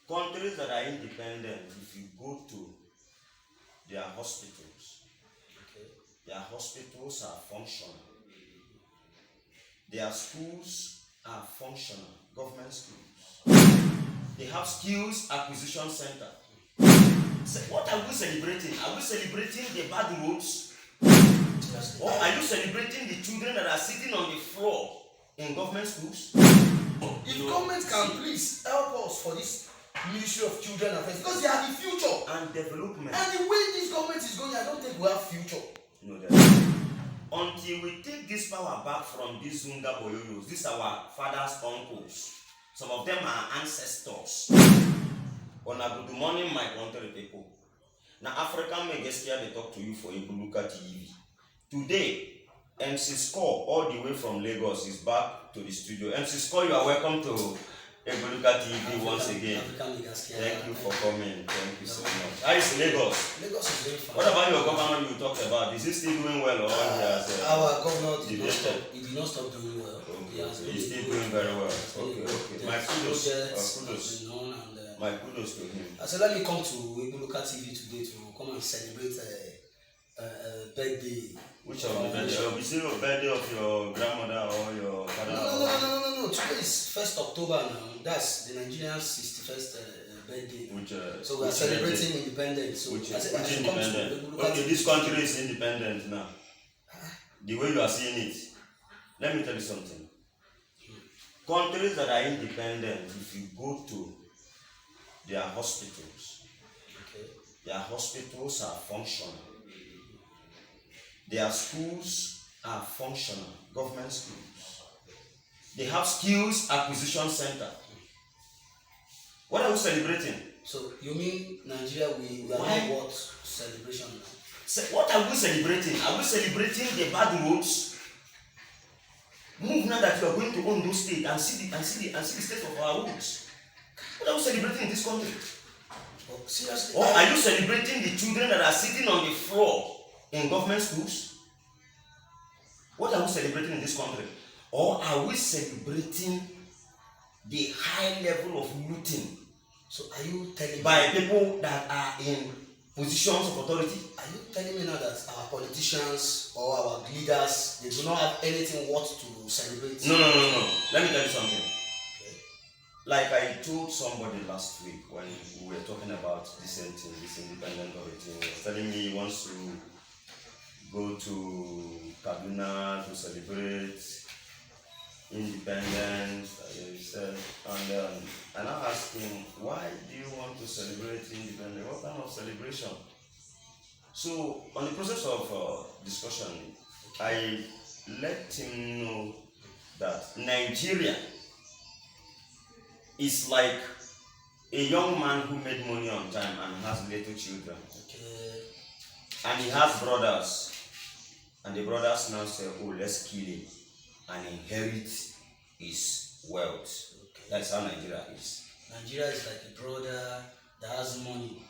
Countries that are independent, if you go to their hospitals, Okay. their hospitals are functional. Their schools are functional, government schools. They have skills acquisition center. So what are we celebrating? Are we celebrating the bad roads? Or are you celebrating the children that are sitting on the floor in government schools? If government can please help us for this Ministry of Children Affairs, because they are the future and development. And the way this government is going, I don't think we have future. No, until we take this power back from these Zunga Boyoyos, these are our fathers' uncles. Some of them are ancestors. Good morning, my country people. Now, African Megaskia, they talk to you for Ibuluka TV. Today, MC Score, all the way from Lagos, is back to the studio. MC Score, you are welcome to Ibuluka TV once again. Thank you for coming. Thank you so much. How is Lagos? Lagos is very fine. What about your governor you talked about? Is he still doing well or he has? Our governor did not stop doing well. Okay. He's still doing very well. Okay. My kudos. My kudos to him. I said, let me come to Ibuluka TV today to come and celebrate birthday. Which of the birthday? Is it your birthday of your grandmother or your father? No. Today is 1st October now. That's the Nigerian 61st birthday. So we are celebrating independence. So which independent? Okay, this country is independent now. The way you are seeing it. Let me tell you something. Countries that are independent, if you go to their hospitals, okay, their hospitals are functional. Their schools are functional, government schools. They have skills acquisition center. What are we celebrating? So you mean Nigeria we are not what celebration now? So what are we celebrating? Are we celebrating the bad roads? Move now that you are going to Ondo State and see the state of our roads. What are we celebrating in this country? Oh, seriously? Or are you celebrating the children that are sitting on the floor in government schools? What are we celebrating in this country? Or are we celebrating the high level of looting? So are you telling by people that are in positions of authority? Are you telling me now that our politicians or our leaders, they do not have anything worth to celebrate? No. Let me tell you something. Okay. Like I told somebody last week when we were talking about this independent authority, he was telling me he wants to go to Kaduna to celebrate independence, he said, and I asked him, why do you want to celebrate independence? What kind of celebration? So, on the process of discussion, I let him know that Nigeria is like a young man who made money on time and has little children. Okay. And he has brothers. And the brothers now say, oh, let's kill him and inherit his wealth. Okay. That's how Nigeria is. Nigeria is like a brother that has money.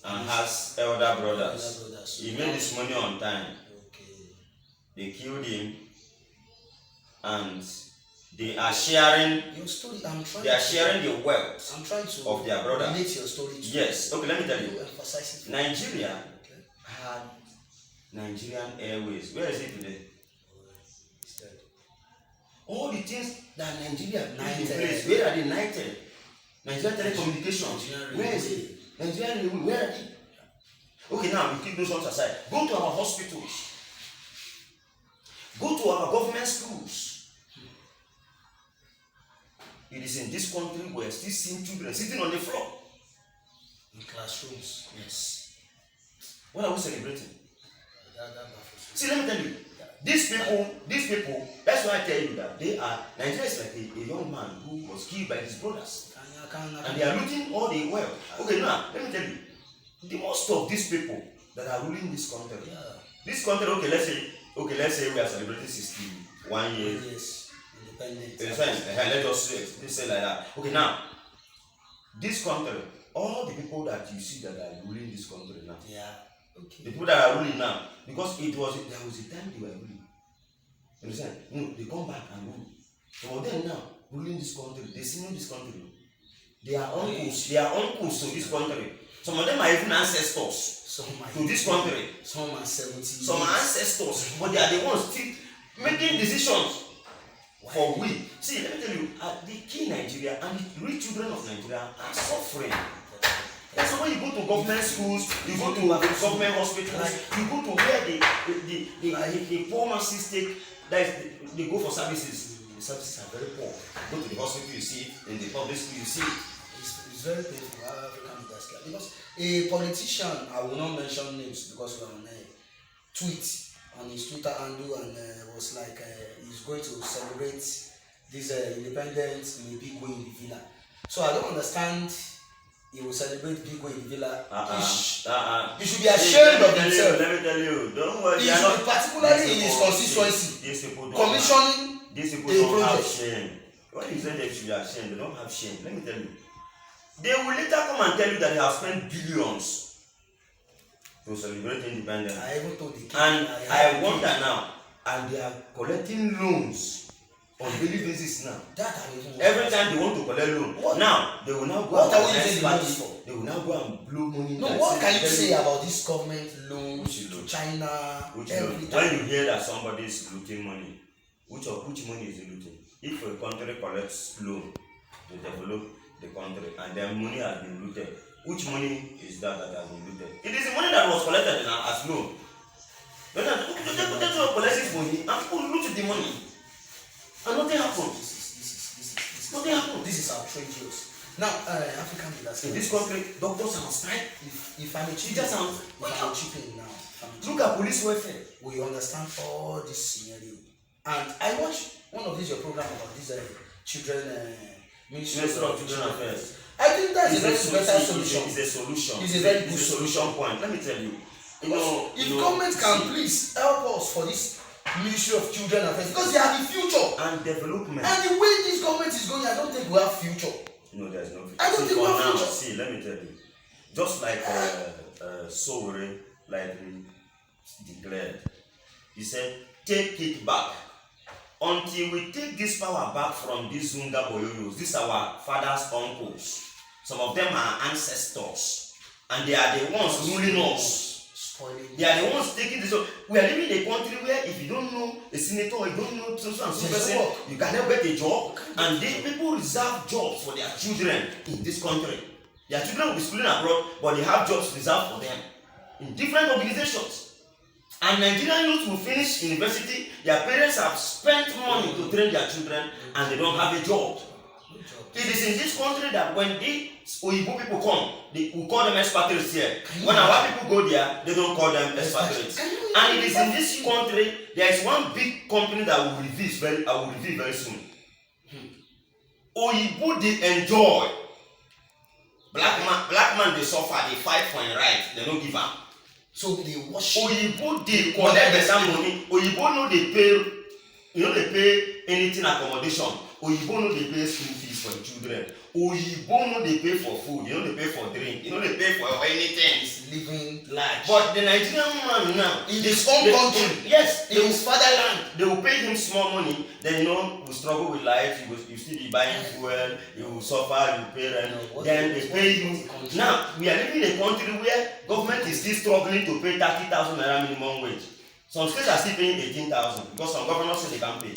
And has elder brothers. He made his money on time. Okay. They killed him and they are sharing your story. They are sharing the wealth of their brother. Relate your story to yes. Okay, let me tell you. Emphasize it. Nigeria had Nigerian Airways. Where is it today? All the things that Nigeria put in place, where are they? United? Nigerian Telecommunications. Where is it? Nigerian Railway. Where are they? Okay, now we keep those ones aside. Go to our hospitals. Go to our government schools. It is in this country where still seeing children sitting on the floor. In classrooms. Yes. What are we celebrating? See, let me tell you. These people, that's why I tell you that Nigeria is like a young man who was killed by his brothers. And they are looting all the wealth. Okay, now, let me tell you. The most of these people that are ruling this country. Yeah. This country, let's say we are celebrating 61 years. Yes, independence. Let us say like that. Okay, now, this country, all the people that you see that are ruling this country now. Yeah. Okay. The people that are ruling now, because there was a time they were ruling. You understand? No, they come back and rule. Some of them now ruling this country, they see this country. They are uncles. They are uncles to this country. Some of them are even ancestors to this country. Some are 70. Some are ancestors, but they are the ones still making decisions for we. See, let me tell you, the key Nigeria and the rich children of Nigeria are suffering. That's why you go to government schools, you go to government hospitals, you go to where the poor masses take, that is, they go for services. The services are very poor. Go to the hospital, you see it. In the public school, you see it. It's very painful how African leaders care. Because a politician, I will not mention names because we are on a tweet on his Twitter handle, and was like he's going to celebrate this independence in a big way in the villa. So I don't understand. He will celebrate big way in the villa. He should be ashamed of himself. Let me tell you, don't worry. He should be particularly in his constituency. Commissioning these people don't have shame. When you say they should be ashamed, they don't have shame. Let me tell you. They will later come and tell you that they have spent billions to celebrate independence. I even told the king. And I wonder now, and they are collecting loans on daily basis now. Every time they want to collect loan, now they will now go and organize party. They will now go and blow money. No, what can you say about this government loans to China? When you hear that somebody is looting money, which money is he looting? If a country collects loan to develop the country and their money has been looted, which money is that has been looted? It is the money that was collected as loan. But they collect this money and people loot the money. And nothing happened. Nothing happened. This is outrageous. Now, African leaders in this country, doctors are on strike. If I'm a chipping now, look at police welfare. We understand all this scenario. And I watched one of these your program about these children, Ministry of Children Affairs. I think that is a better solution. It's a solution. It's a very good solution point. Let me tell you. If government can please help us for this Ministry of Children Affairs, because they are the future and development. And the way this government is going, I don't think we have future. No, there's no future. I don't think we have future. See, let me tell you. Just like Sowore, like he declared, he said, take it back. Until we take this power back from these Zunga Boyoyos, these are our father's uncles. Some of them are ancestors. And they are the ones ruling us. They are the ones taking this. We are living in a country where if you don't know a senator, or you don't know so and so person, you cannot get a job. And people reserve jobs for their children in this country. Their children will be schooling abroad, but they have jobs reserved for them in different organizations. And Nigerian youth will finish university, their parents have spent money to train their children, and they don't have a job. It is in this country that when the Oyibo people come, we call them expatriates here. When our people go there, they don't call them expatriates. And it is in this country, there is one big company that I will reveal very soon. Oyibo, they enjoy. Black man, they suffer, they fight for a right, they don't give up. So they worship. Oyibo, they collect better money. Oyibo no they pay anything accommodation. Oyibo no they pay school fees for the children. Oyibo no they pay for food. They pay for drink. They pay for anything. It's living large. But the Nigerian man now, in his own country, yes, in his fatherland, they will pay him small money. Then will struggle with life. You still be buying fuel. You will suffer. You pay rent. Then they pay you. Now we are living in a country where government is still struggling to pay 30,000 naira minimum wage. Some states are still paying 18,000 because some governors say they can't pay.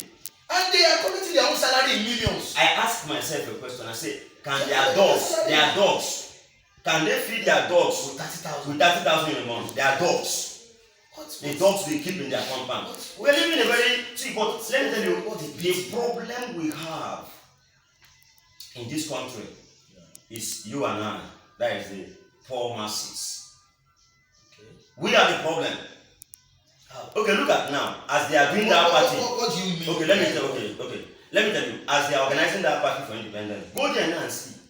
And they are collecting their own salary in millions. I ask myself a question. I say, can their dogs, can they feed their dogs with 30,000 in a month? Their dogs. The dogs they keep in their compound. We are living in a very but let me tell you the problem we have in this country is you and I. That is the poor masses. Okay. We are the problem. Okay, look at now. As they are doing that party. What do you mean? Okay, let me tell you. As they are organizing that party for independence, go there now and see.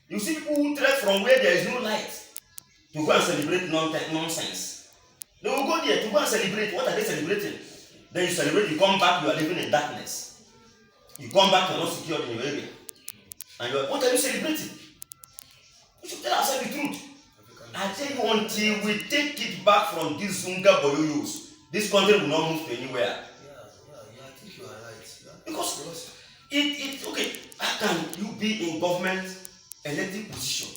You see people who trek from where there is no light to go and celebrate nonsense. They will go there to go and celebrate. What are they celebrating? Then you celebrate, you come back, you are living in darkness. You come back, you are not secured in your area. And what are you celebrating? We should tell ourselves the truth. I tell you, until we take it back from these Zunga Boyoyos, this country will not move to anywhere. I think you are right. Because okay, how can you be in government elective position,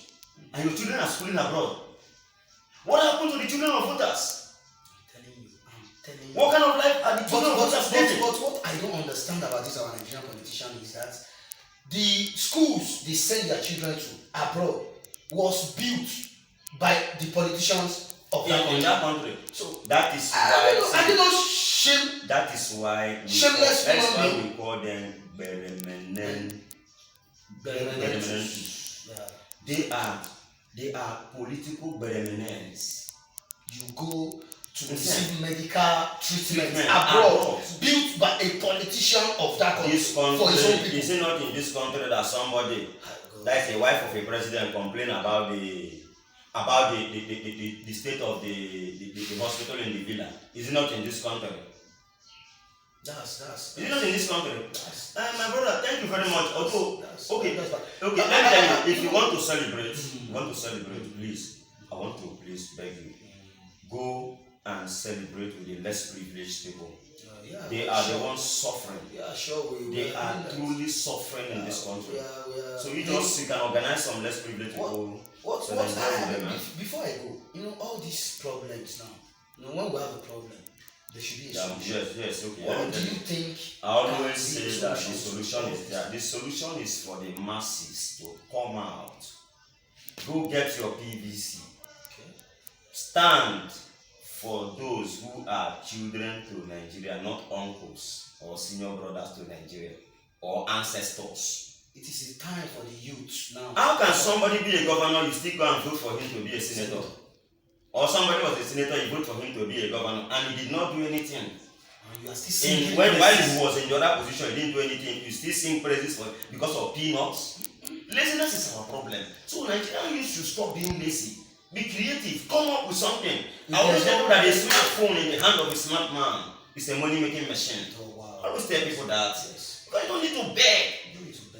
and your children are schooling abroad. What happened to the children of voters? I'm telling you. What kind of life are the children of voters living? But what I don't understand about this our Nigerian politician is that the schools they send their children to abroad was built by the politicians of that country. In that country. So that is I don't know shame. That is why we call them Beremenen. Yeah. They are political Beremenens. You go to receive medical treatment abroad, built by a politician of that country for his own people. Is it not in this country that somebody, like a wife of a president, complain about the state of the hospital in the villa? Is it not in this country? Is it not in this country? My brother, thank you very much. Also, okay. Let me tell you, if you want to celebrate, please, I want to please beg you, go and celebrate with the less privileged people. They are the ones suffering. They are truly suffering in this country. So you can organize some less privileged people. Before I go, all these problems now, when we have a problem, there should be a solution. Yes, okay. What do you think? I always say that the solution is that the solution is for the masses to come out. Go get your PVC. Okay. Stand for those who are children to Nigeria, not uncles or senior brothers to Nigeria or ancestors. It is a time for the youth now. How can somebody be a governor, you still go and vote for him to be a senator? Or somebody was a senator, you vote for him to be a governor, and he did not do anything. And you are still singing while he was in the other position, he didn't do anything. You still sing praises because of peanuts. Laziness is our problem. So Nigerian youth should stop being lazy. Be creative. Come up with something. I always tell people that a smartphone in the hand of a smart man is a money-making machine. Oh, wow. I always tell people that. Yes. Because you don't need to beg.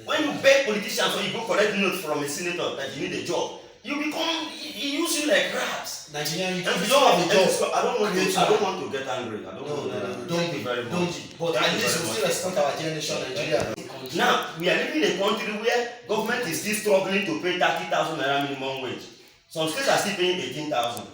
When you beg politicians or you go collect note from a senator that you need a job, he use you like crabs. Nigerian, and if you don't have a job, I don't want to get angry. Don't be very much. But at least we still respect our generation, Nigeria. Now we are living in a country where government is still struggling to pay 30,000 naira minimum wage. Some states are still paying 18,000.